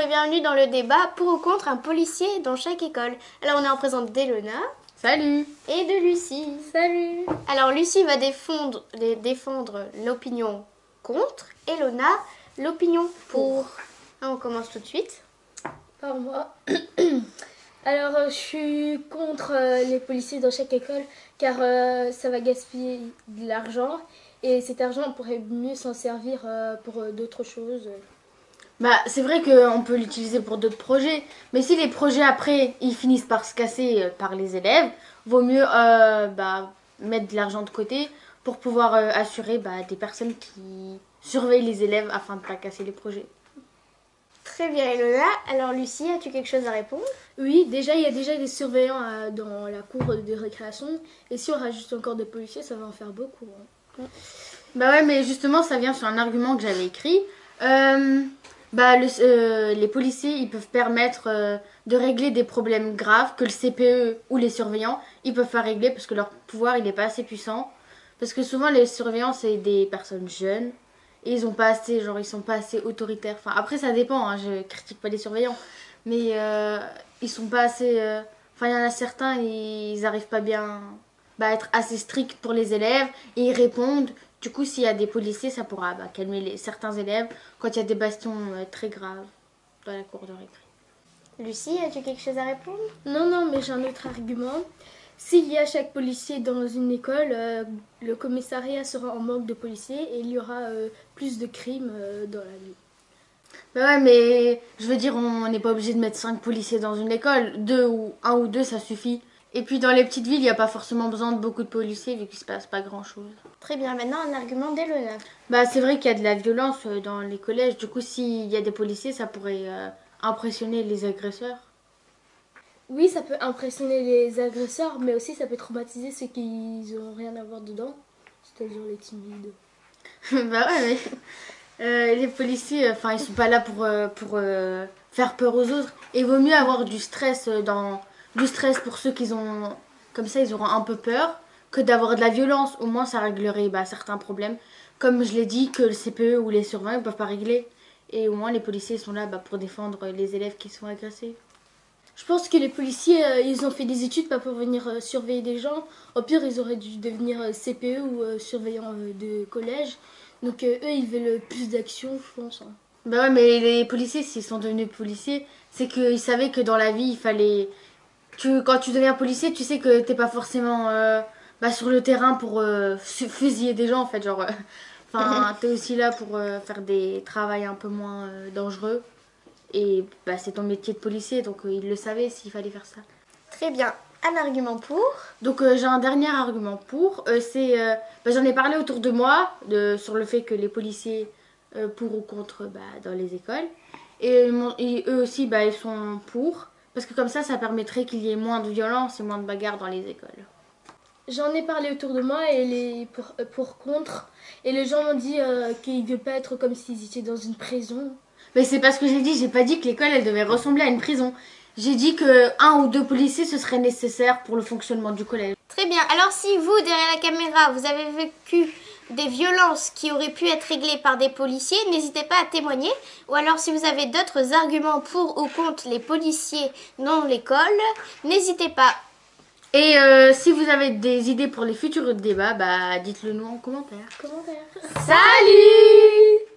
et bienvenue dans le débat pour ou contre un policier dans chaque école. Alors on est en présence d'Elona. Salut. Et de Lucie. Salut. Alors Lucie va défendre l'opinion contre, Elona l'opinion pour. On commence tout de suite. Par moi. Alors je suis contre les policiers dans chaque école car ça va gaspiller de l'argent et cet argent on pourrait mieux s'en servir pour d'autres choses. Bah, c'est vrai qu'on peut l'utiliser pour d'autres projets, mais si les projets après ils finissent par se casser par les élèves, vaut mieux mettre de l'argent de côté pour pouvoir assurer des personnes qui surveillent les élèves afin de ne pas casser les projets. Très bien Elona. Alors Lucie, as-tu quelque chose à répondre? Oui, déjà il y a déjà des surveillants dans la cour de récréation et si on rajoute encore des policiers ça va en faire beaucoup. Bah ouais, mais justement ça vient sur un argument que j'avais écrit. Les policiers ils peuvent permettre de régler des problèmes graves que le CPE ou les surveillants ils peuvent pas régler parce que leur pouvoir il n'est pas assez puissant. Parce que souvent les surveillants c'est des personnes jeunes et ils sont pas assez autoritaires. Enfin après ça dépend, hein, je critique pas les surveillants, mais ils sont pas assez. Enfin il y en a certains ils arrivent pas bien à être assez stricts pour les élèves et ils répondent. Du coup, s'il y a des policiers, ça pourra calmer certains élèves quand il y a des bastions très graves dans la cour de récré. Lucie, as-tu quelque chose à répondre? Non, mais j'ai un autre argument. S'il y a chaque policier dans une école, le commissariat sera en manque de policiers et il y aura plus de crimes dans la ville. Bah ouais, mais je veux dire, on n'est pas obligé de mettre 5 policiers dans une école. Un ou deux, ça suffit. Et puis dans les petites villes, il n'y a pas forcément besoin de beaucoup de policiers vu qu'il se passe pas grand-chose. Très bien, maintenant un argument d'Elona. Bah c'est vrai qu'il y a de la violence dans les collèges. Du coup, s'il y a des policiers, ça pourrait impressionner les agresseurs. Oui, ça peut impressionner les agresseurs, mais aussi ça peut traumatiser ceux qui n'ont rien à voir dedans, c'est-à-dire les timides. Bah ouais, mais les policiers, ils sont pas là pour faire peur aux autres. Et il vaut mieux avoir du stress pour ceux qui ont, comme ça, ils auront un peu peur, que d'avoir de la violence. Au moins, ça réglerait certains problèmes. Comme je l'ai dit, que le CPE ou les surveillants ne peuvent pas régler. Et au moins, les policiers sont là pour défendre les élèves qui sont agressés. Je pense que les policiers, ils ont fait des études pas pour venir surveiller des gens. Au pire, ils auraient dû devenir CPE ou surveillants de collège. Donc eux, ils veulent plus d'action, je pense. Hein. Bah ouais, mais les policiers, s'ils sont devenus policiers, c'est qu'ils savaient que dans la vie, il fallait... Quand tu deviens policier, tu sais que t'es pas forcément sur le terrain pour fusiller des gens, en fait. T'es aussi là pour faire des travails un peu moins dangereux. Et c'est ton métier de policier, donc ils le savaient s'il fallait faire ça. Très bien. Un argument pour. Donc j'ai un dernier argument pour. J'en ai parlé autour de moi sur le fait que les policiers pour ou contre dans les écoles. Et eux aussi, ils sont pour. Parce que comme ça permettrait qu'il y ait moins de violence et moins de bagarres dans les écoles. J'en ai parlé autour de moi et les pour contre. Et les gens m'ont dit qu'ils ne veulent pas être comme s'ils étaient dans une prison. Mais c'est pas ce que j'ai dit. J'ai pas dit que l'école, elle devait ressembler à une prison. J'ai dit que 1 ou 2 policiers, ce serait nécessaire pour le fonctionnement du collège. Très bien. Alors si vous, derrière la caméra, vous avez vécu des violences qui auraient pu être réglées par des policiers, n'hésitez pas à témoigner. Ou alors si vous avez d'autres arguments pour ou contre les policiers dans l'école, n'hésitez pas. Et si vous avez des idées pour les futurs débats, dites-le nous en commentaire. Salut!